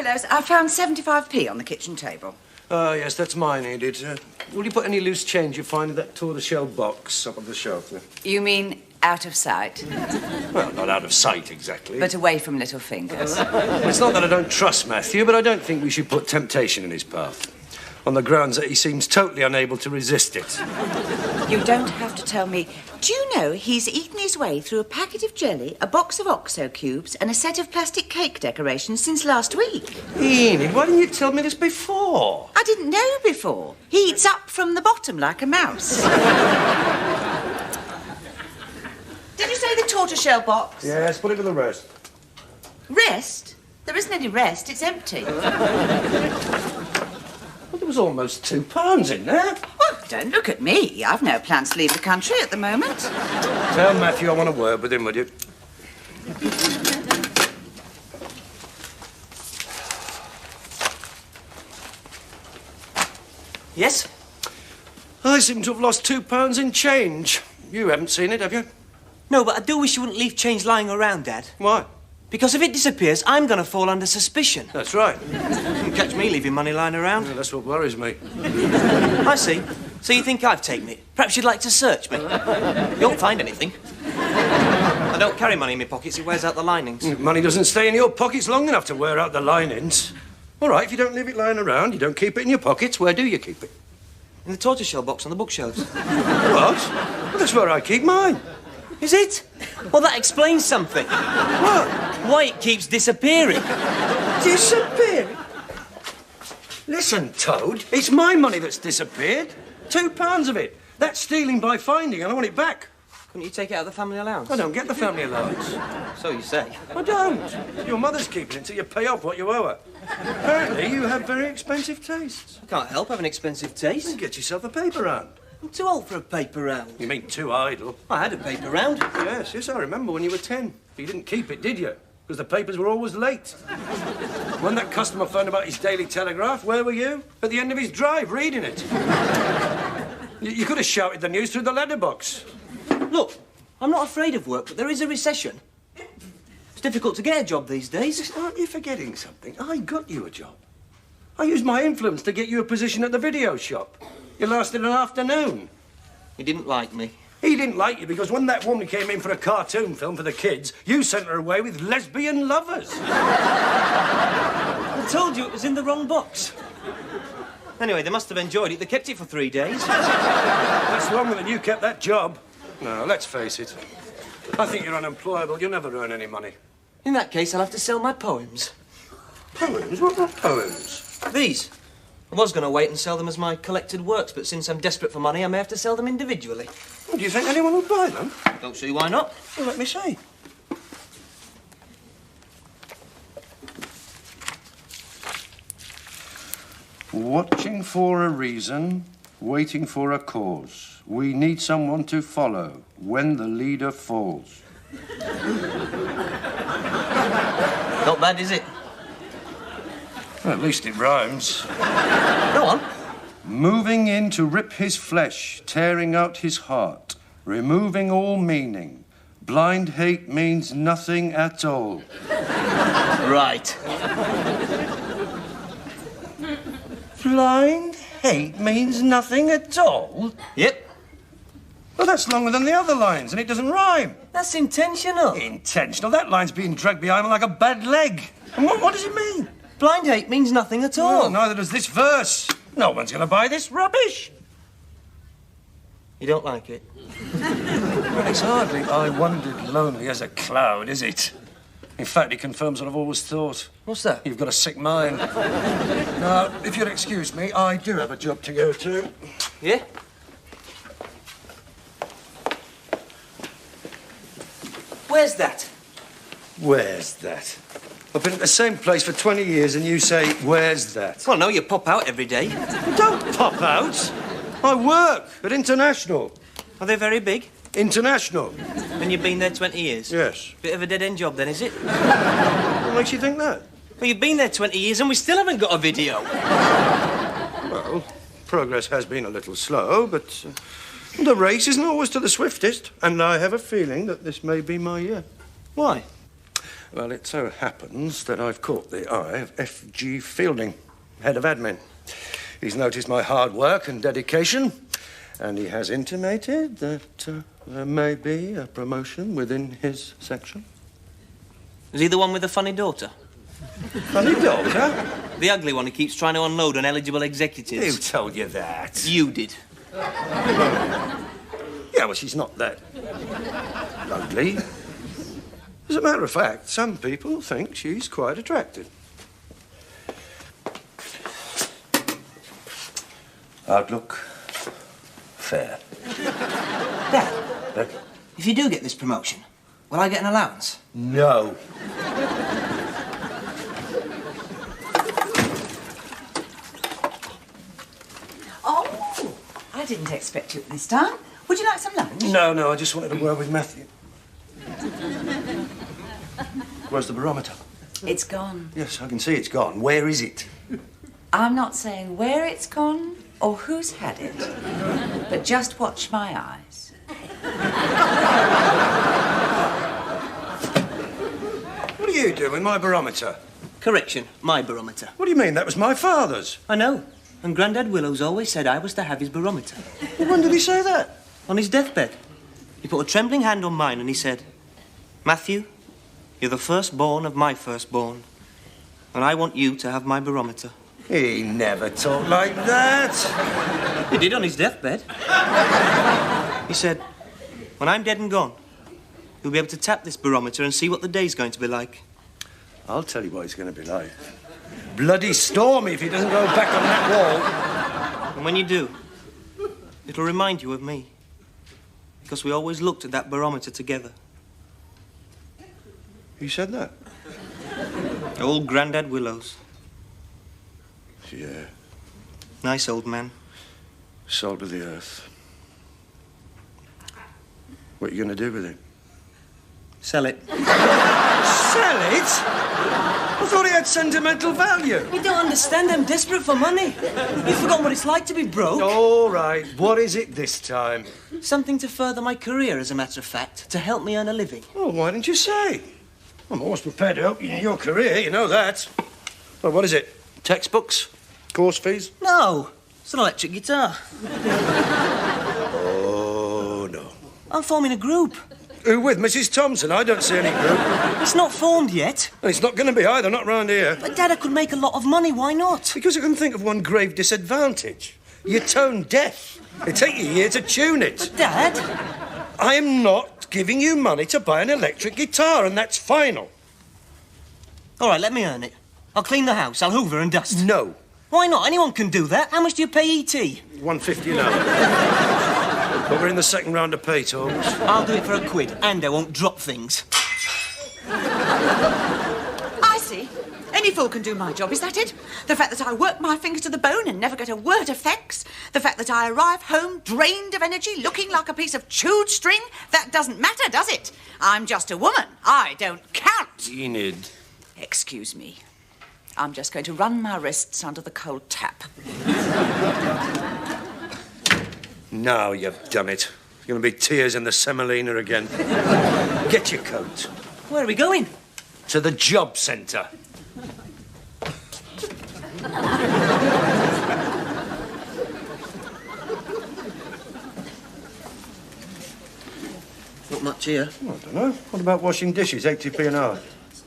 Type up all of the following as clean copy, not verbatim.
fellows, I found 75p on the kitchen table. Yes, that's mine, Edith. Will you put any loose change you find in that tortoiseshell box up on the shelf there? You mean out of sight? Well, not out of sight, exactly. But away from little fingers. Well, it's not that I don't trust Matthew, but I don't think we should put temptation in his path. On the grounds that he seems totally unable to resist it. You don't have to tell me. Do you know he's eaten his way through a packet of jelly, a box of OXO cubes, and a set of plastic cake decorations since last week? Enid, why didn't you tell me this before? I didn't know before. He eats up from the bottom like a mouse. Did you say the tortoiseshell box? Yes, put it to the rest. Rest? There isn't any rest. It's empty. Well, there was almost £2 in there. Well, don't look at me. I've no plans to leave the country at the moment. Tell Matthew I want a word with him, would you? Yes? I seem to have lost £2 in change. You haven't seen it, have you? No, but I do wish you wouldn't leave change lying around, Dad. Why? Because if it disappears, I'm going to fall under suspicion. That's right. You can catch me leaving money lying around. Yeah, that's what worries me. I see. So you think I've taken it? Perhaps you'd like to search me. You won't find anything. I don't carry money in my pockets. It wears out the linings. Money doesn't stay in your pockets long enough to wear out the linings. All right, if you don't leave it lying around, you don't keep it in your pockets, where do you keep it? In the tortoiseshell box on the bookshelves. What? Well, that's where I keep mine. Is it? Well, that explains something. What? Why it keeps disappearing. Disappearing? Listen, Toad, it's my money that's disappeared. £2 of it. That's stealing by finding, and I want it back. Couldn't you take it out of the family allowance? I don't get the family allowance. So you say. I don't. Your mother's keeping it until you pay off what you owe her. Apparently, you have very expensive tastes. I can't help having expensive taste. Then get yourself a paper round. I'm too old for a paper round. You mean too idle? I had a paper round. Yes, I remember when you were 10. But you didn't keep it, did you? Because the papers were always late. When that customer phoned about his Daily Telegraph, where were you? At the end of his drive, reading it. You could have shouted the news through the letterbox. Look, I'm not afraid of work, but there is a recession. It's difficult to get a job these days. Aren't you forgetting something? I got you a job. I used my influence to get you a position at the video shop. You lasted an afternoon. He didn't like me. He didn't like you because when that woman came in for a cartoon film for the kids, you sent her away with lesbian lovers. I told you it was in the wrong box. Anyway, they must have enjoyed it. They kept it for 3 days. That's longer than you kept that job. No, let's face it. I think you're unemployable. You'll never earn any money. In that case, I'll have to sell my poems. Poems? What poems? These. I was going to wait and sell them as my collected works, but since I'm desperate for money, I may have to sell them individually. Well, do you think anyone will buy them? Don't see why not. Well, let me see. Watching for a reason, waiting for a cause. We need someone to follow when the leader falls. Not bad, is it? Well, at least it rhymes. Go on. Moving in to rip his flesh, tearing out his heart, removing all meaning. Blind hate means nothing at all. Right. Blind hate means nothing at all? Yep. Well, that's longer than the other lines, and it doesn't rhyme. That's intentional. Intentional? That line's being dragged behind like a bad leg. And what does it mean? Blind hate means nothing at all. Well, neither does this verse. No one's going to buy this rubbish. You don't like it? Well, it's hardly I wandered lonely as a cloud, is it? In fact, it confirms what I've always thought. What's that? You've got a sick mind. Now, if you'll excuse me, I do have a job to go to. Yeah? Where's that? Where's that? I've been at the same place for 20 years and you say, where's that? Well, no, you pop out every day. Don't pop out. I work at International. Are they very big? International. And you've been there 20 years? Yes. Bit of a dead-end job, then, is it? What makes you think that? Well, you've been there 20 years and we still haven't got a video. Well, progress has been a little slow, but the race isn't always to the swiftest. And I have a feeling that this may be my year. Why? Well, it so happens that I've caught the eye of F.G. Fielding, head of admin. He's noticed my hard work and dedication, and he has intimated that there may be a promotion within his section. Is he the one with the funny daughter? Funny daughter? The ugly one who keeps trying to unload on eligible executives. Who told you that? You did. Yeah, well, she's not that ugly. As a matter of fact, some people think she's quite attractive. Outlook fair. Dad, Look. if you do get this promotion, will I get an allowance? No. Oh, I didn't expect you at this time. Would you like some lunch? No, I just wanted to word with Matthew. Where's the barometer? It's gone. Yes, I can see it's gone. Where is it? I'm not saying where it's gone or who's had it, but just watch my eyes. What are you doing with my barometer? Correction, my barometer. What do you mean? That was my father's. I know. And Grandad Willows always said I was to have his barometer. Well, when did he say that? On his deathbed. He put a trembling hand on mine and he said, Matthew, you're the firstborn of my firstborn, and I want you to have my barometer. He never talked like that. He did on his deathbed. He said, when I'm dead and gone, you'll be able to tap this barometer and see what the day's going to be like. I'll tell you what it's going to be like. Bloody stormy if he doesn't go back on that wall. And when you do, it'll remind you of me. Because we always looked at that barometer together. Who said that? Old Grandad Willows. Yeah. Nice old man. Salt of the earth. What are you going to do with it? Sell it. Sell it? I thought it had sentimental value. You don't understand. I'm desperate for money. You've forgotten what it's like to be broke. All right. What is it this time? Something to further my career, as a matter of fact. To help me earn a living. Oh, why didn't you say? I'm always prepared to help you in your career, you know that. Well, what is it? Textbooks? Course fees? No. It's an electric guitar. Oh, no. I'm forming a group. Who with? Mrs. Thompson? I don't see any group. It's not formed yet. And it's not going to be either, not round here. But, Dad, I could make a lot of money. Why not? Because I can think of one grave disadvantage. You're tone deaf. It'll take you a year to tune it. But, Dad... I am not giving you money to buy an electric guitar, and that's final. All right, let me earn it. I'll clean the house. I'll hoover and dust. No. Why not? Anyone can do that. How much do you pay E.T.? $1.50 an hour. But we're in the second round of pay talks. I'll do it for £1, and I won't drop things. I see. Any fool can do my job, is that it? The fact that I work my fingers to the bone and never get a word of thanks? The fact that I arrive home drained of energy, looking like a piece of chewed string? That doesn't matter, does it? I'm just a woman. I don't count. Enid. Excuse me. I'm just going to run my wrists under the cold tap. Now you've done it. There's going to be tears in the semolina again. Get your coat. Where are we going? To the job centre. Not much here. I don't know. What about washing dishes, 80p an hour?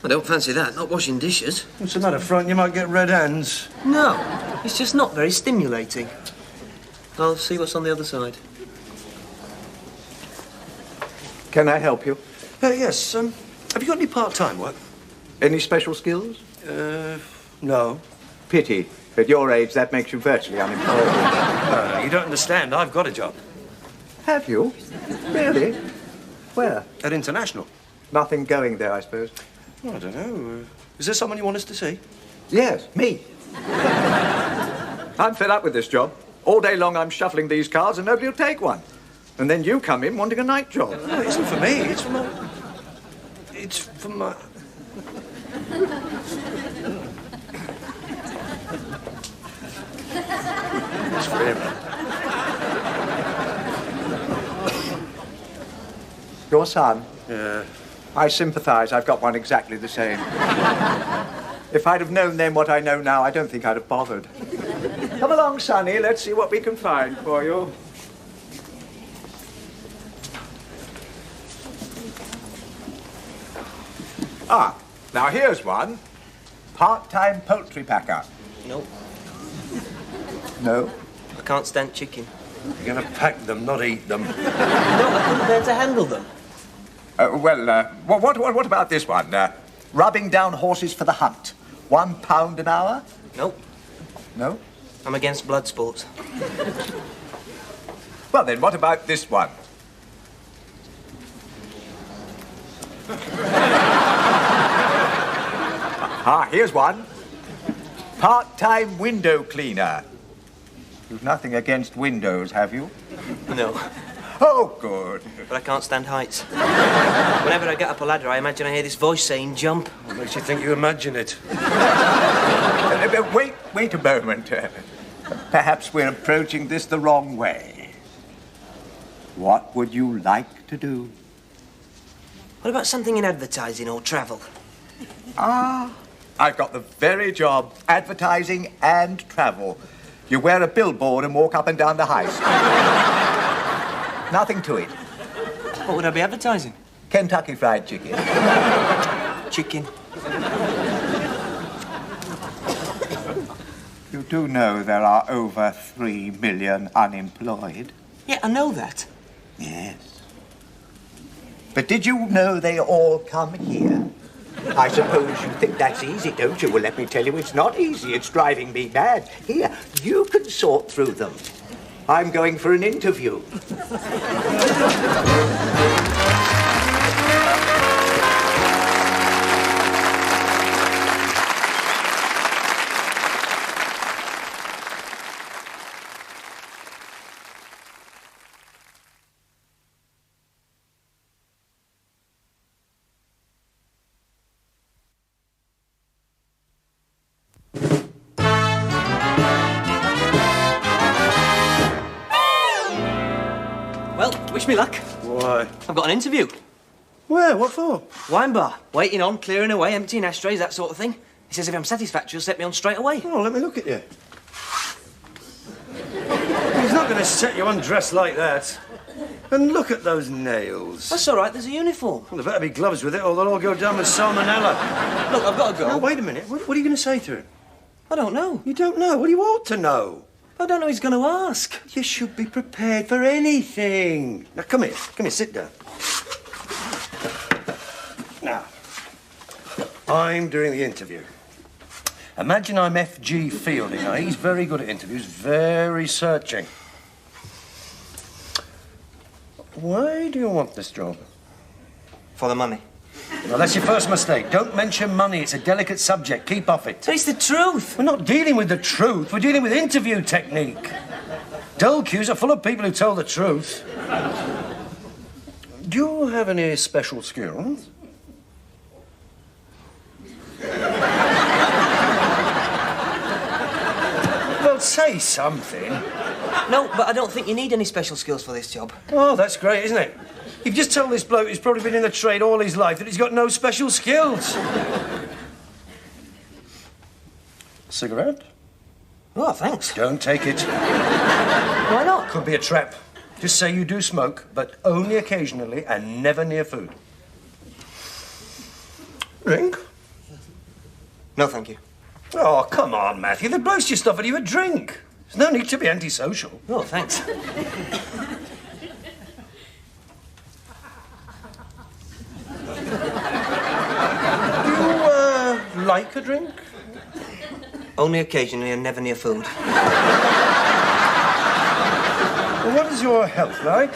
I don't fancy that. Not washing dishes. What's the matter, Frank? You might get red hands. No, it's just not very stimulating. I'll see what's on the other side. Can I help you? Yes, have you got any part-time work? Any special skills? No. Pity. At your age, that makes you virtually unemployable. You don't understand. I've got a job. Have you? Really? Where? At International. Nothing going there, I suppose. I don't know. Is there someone you want us to see? Yes, me. I'm fed up with this job. All day long I'm shuffling these cards and nobody will take one. And then you come in wanting a night job. No, it isn't for me. It's for my... It's for my... It's for him. Your son? Yeah. I sympathise. I've got one exactly the same. If I'd have known then what I know now, I don't think I'd have bothered. Come along, Sonny. Let's see what we can find for you. Ah, now here's one. Part-time poultry packer. No, No? I can't stand chicken. You're going to pack them, not eat them. No, I couldn't bear to handle them. What about this one? Rubbing down horses for the hunt. £1 an hour? No, No? I'm against blood sports. Well, then, what about this one? Here's one. Part-time window cleaner. You've nothing against windows, have you? No, Oh, good. but I can't stand heights. Whenever I get up a ladder, I imagine I hear this voice saying, jump. What makes you think you imagine it? Wait a moment. Perhaps we're approaching this the wrong way. What would you like to do? What about something in advertising or travel? I've got the very job, advertising and travel. You wear a billboard and walk up and down the high street. Nothing to it. What would I be advertising? Kentucky Fried Chicken. Chicken. You do know there are over 3 million unemployed? Yeah, I know that. Yes. But did you know they all come here? I suppose you think that's easy, don't you? Well, let me tell you, it's not easy. It's driving me mad. Here, you can sort through them. I'm going for an interview. Well, wish me luck. Why? I've got an interview. Where? What for? Wine bar. Waiting on, clearing away, emptying ashtrays, that sort of thing. He says if I'm satisfactory, he'll set me on straight away. Oh, let me look at you. He's not going to set you undressed like that. And look at those nails. That's all right, there's a uniform. Well, there better be gloves with it, or they'll all go down with salmonella. Look, I've got to go. Now, wait a minute. What are you going to say to him? I don't know. You don't know? Well, you ought to know. I don't know he's going to ask. You should be prepared for anything. Now, come here. Come here, sit down. Now, I'm doing the interview. Imagine I'm F.G. Fielding. Now, he's very good at interviews, very searching. Why do you want this job? For the money. Well, that's your first mistake. Don't mention money. It's a delicate subject. Keep off it. But it's the truth. We're not dealing with the truth. We're dealing with interview technique. Dull queues are full of people who tell the truth. Do you have any special skills? Well, say something. No, but I don't think you need any special skills for this job. Oh, that's great, isn't it? You've just told this bloke who's probably been in the trade all his life that he's got no special skills. Cigarette? Oh, thanks. Don't take it. Why not? Could be a trap. Just say you do smoke, but only occasionally and never near food. Drink? No, thank you. Oh, come on, Matthew. The bloke's just offered you a drink. There's no need to be antisocial. Oh, thanks. Do you, like a drink? Only occasionally and never near food. Well, what is your health like?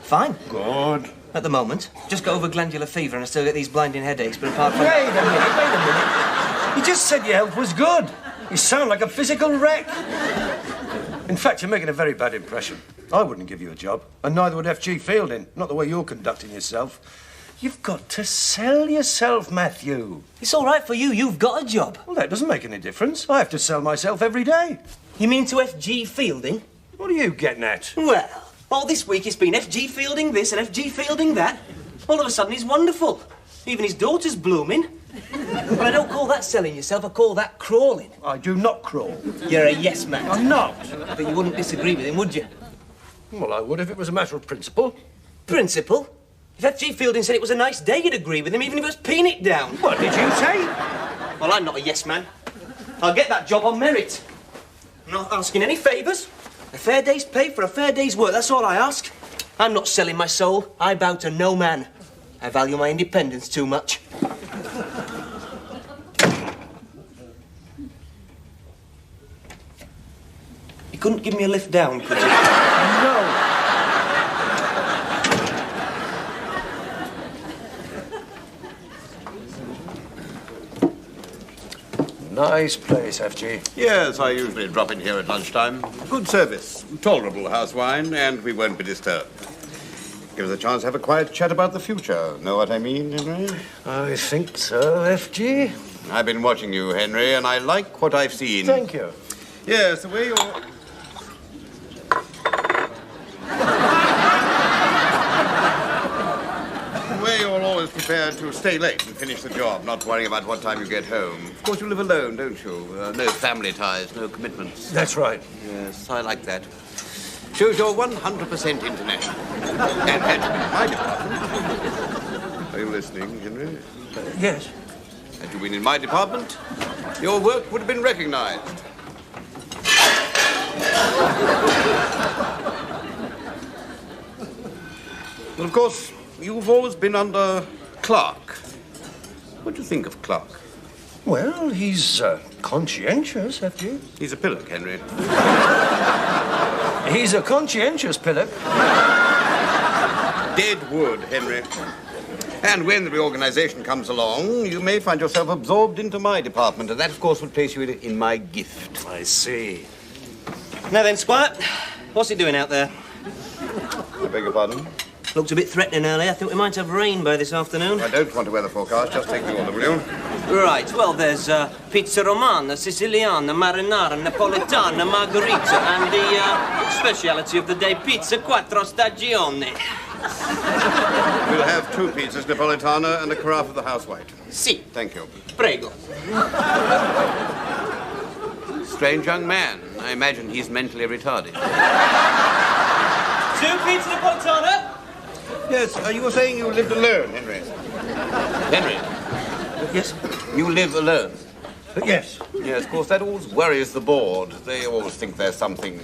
Fine. Good. At the moment. Just got over glandular fever and I still get these blinding headaches, but apart from... Wait a minute. You just said your health was good. You sound like a physical wreck. In fact, you're making a very bad impression. I wouldn't give you a job, and neither would F.G. Fielding. Not the way you're conducting yourself. You've got to sell yourself, Matthew. It's all right for you. You've got a job. Well, that doesn't make any difference. I have to sell myself every day. You mean to F.G. Fielding? What are you getting at? Well, all this week it's been F.G. Fielding this and F.G. Fielding that. All of a sudden he's wonderful. Even his daughter's blooming. But I don't call that selling yourself, I call that crawling. I do not crawl. You're a yes man. I'm not. But you wouldn't disagree with him, would you? Well, I would if it was a matter of principle. Principle? If F.G. Fielding said it was a nice day, you'd agree with him, even if it was peeing it down. What did you say? Well, I'm not a yes man. I'll get that job on merit. I'm not asking any favours. A fair day's pay for a fair day's work, that's all I ask. I'm not selling my soul. I bow to no man. I value my independence too much. You couldn't give me a lift down, could you? No. Nice place, FG. Yes, I usually drop in here at lunchtime. Good service, tolerable house wine, and we won't be disturbed. Give us a chance to have a quiet chat about the future. Know what I mean, Henry? I think so, FG. I've been watching you, Henry, and I like what I've seen. Thank you. Yes, the way you're... the way you're always prepared to stay late and finish the job, not worrying about what time you get home. Of course, you live alone, don't you? No family ties, no commitments. That's right. Yes, I like that. Shows you're 100% international. And had you been in my department... Are you listening, Henry? Yes. Had you been in my department, your work would have been recognized. Well, of course, you've always been under Clark. What do you think of Clark? Well, he's conscientious, FG. He's a pillock, Henry. He's a conscientious pillock. Dead wood, Henry. And when the reorganization comes along, you may find yourself absorbed into my department, and that, of course, would place you in my gift. I see. Now then, Squire, what's he doing out there? I beg your pardon? Looked a bit threatening earlier. I think we might have rain by this afternoon. I don't want a weather forecast. Just take the order, will you? Right, well, there's pizza romana, siciliana, marinara, napoletana, margherita, and the speciality of the day, pizza quattro stagioni. We'll have 2 pizzas, Napolitana, and a carafe of the house white. Si. Thank you. Prego. Strange young man. I imagine he's mentally retarded. 2 pizza Napolitana. Yes, you were saying you lived alone, Henry. Henry? Yes? You live alone? Yes. Yes, of course, that always worries the board. They always think there's something...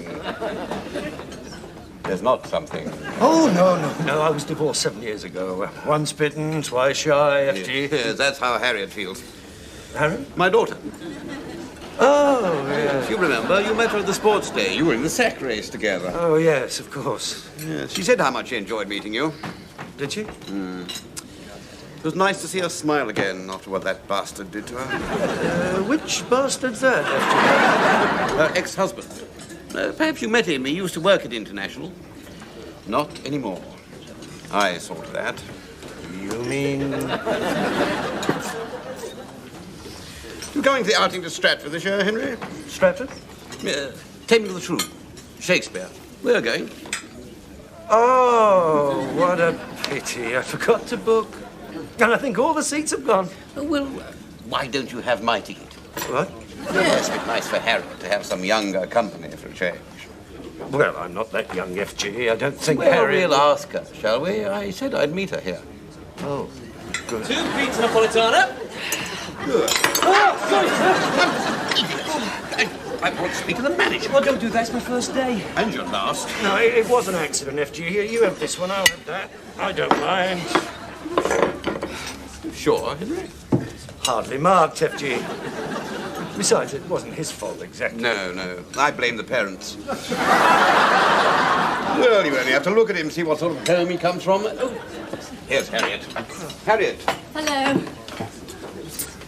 There's not something. Oh, no. I was divorced 7 years ago. Once bitten, twice shy, FG. Yes, that's how Harriet feels. Harriet? My daughter. Oh, yes. You remember, you met her at the sports day. You were in the sack race together. Oh, yes, of course. Yes, she said how much she enjoyed meeting you. Did she? It was nice to see her smile again after what that bastard did to her. Which bastard's that, FG? Her ex-husband. Perhaps you met him. He used to work at International. Not anymore. I saw to that. You mean... You going to the outing to Stratford this year, Henry? Stratford? Taming of the Shrew. Shakespeare. We're going. Oh, what a pity. I forgot to book. And I think all the seats have gone. Well, why don't you have my ticket? What? Yes, it'd be nice for Harriet to have some younger company for a change. Well, I'm not that young, FG. I don't think Well, Harriet... we'll ask her, shall we? I said I'd meet her here. Oh, good. 2 pizza Napolitana. Good. Oh, sorry, sir. I want to speak to the manager. Well, don't do that. It's my first day. And your last. No, it was an accident, FG. Here, you have this one, I'll have that. I don't mind. Sure, Henry? Hardly marked, FG. Besides, it wasn't his fault exactly. No. I blame the parents. Well, you only have to look at him, see what sort of home he comes from. Oh, here's Harriet. Harriet. Hello.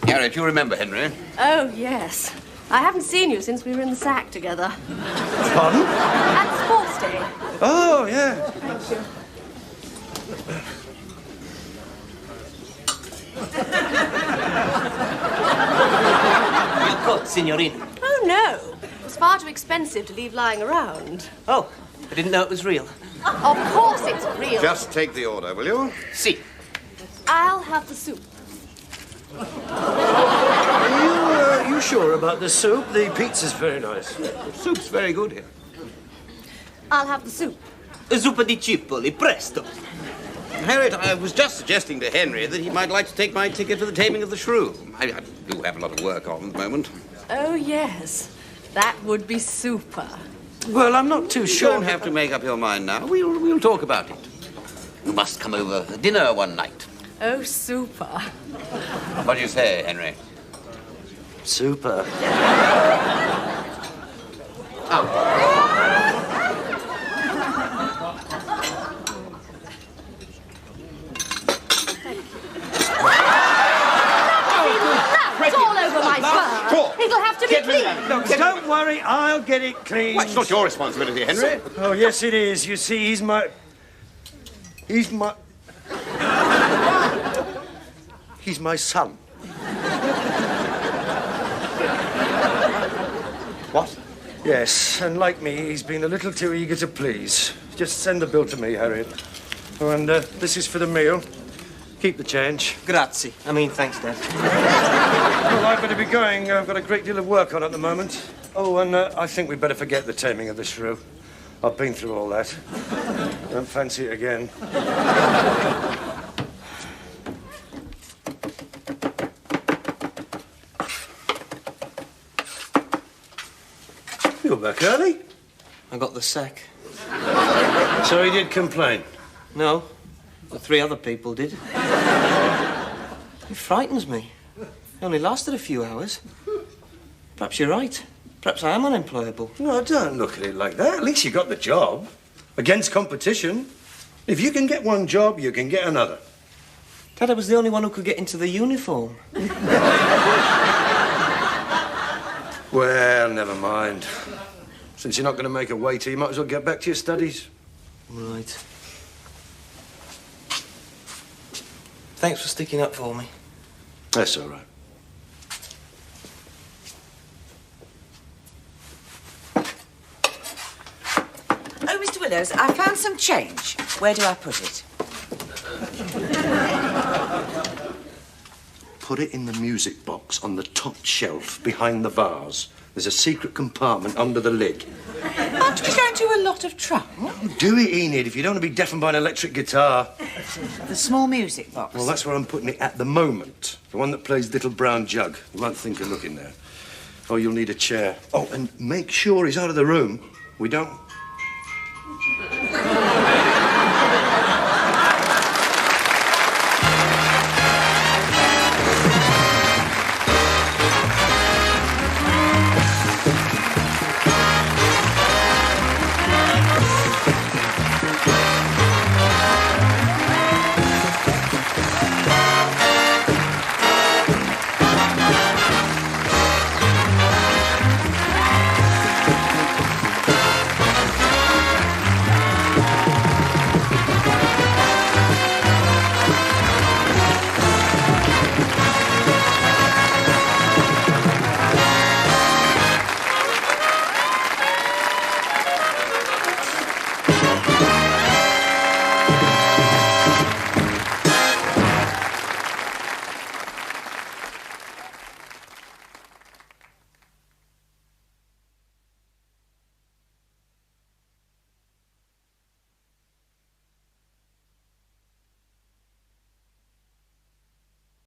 Harriet, you remember Henry? Oh, yes. I haven't seen you since we were in the sack together. Pardon? At sports day. Oh, yeah. Thank you. Signorina. Oh, no. It was far too expensive to leave lying around. Oh, I didn't know it was real. Of course it's real. Just take the order, will you? Si. I'll have the soup. Are you sure about the soup? The pizza's very nice. Soup's very good here. I'll have the soup. Zuppa di cipolle, presto. Harriet, I was just suggesting to Henry that he might like to take my ticket for the Taming of the Shrew. I do have a lot of work on at the moment. Oh, yes. That would be super. Well, I'm not too You sure. don't have to make up your mind now. We'll talk about it. You must come over for dinner one night. Oh, super. What do you say, Henry? Super. It's all over my fur. It'll have to be cleaned. Look, don't worry, I'll get it clean. Well, it's not your responsibility, Henry. Oh, yes, it is. You see, he's my... He's my son. What? Yes, and like me, he's been a little too eager to please. Just send the bill to me, Harriet. Oh, and this is for the meal. Keep the change. Grazie. I mean, thanks, Dad. Well, I better be going. I've got a great deal of work on at the moment. Oh, and I think we'd better forget the Taming of the Shrew. I've been through all that. Don't fancy it again. You're back early. I got the sack. So he did complain? No, the 3 other people did. It frightens me. It only lasted a few hours. Perhaps you're right. Perhaps I am unemployable. No, don't look at it like that. At least you got the job. Against competition. If you can get one job, you can get another. Dad, I was the only one who could get into the uniform. Well, never mind. Since you're not going to make a waiter, you might as well get back to your studies. Right. Thanks for sticking up for me. That's all right. Oh, Mr. Willows, I found some change. Where do I put it? Put it in the music box on the top shelf behind the vase. There's a secret compartment under the lid. Aren't we going to a lot of trouble? Do it, Enid, if you don't want to be deafened by an electric guitar. The small music box. Well, that's where I'm putting it at the moment. The one that plays Little Brown Jug. You won't think of looking there. Oh, you'll need a chair. Oh, and make sure he's out of the room. We don't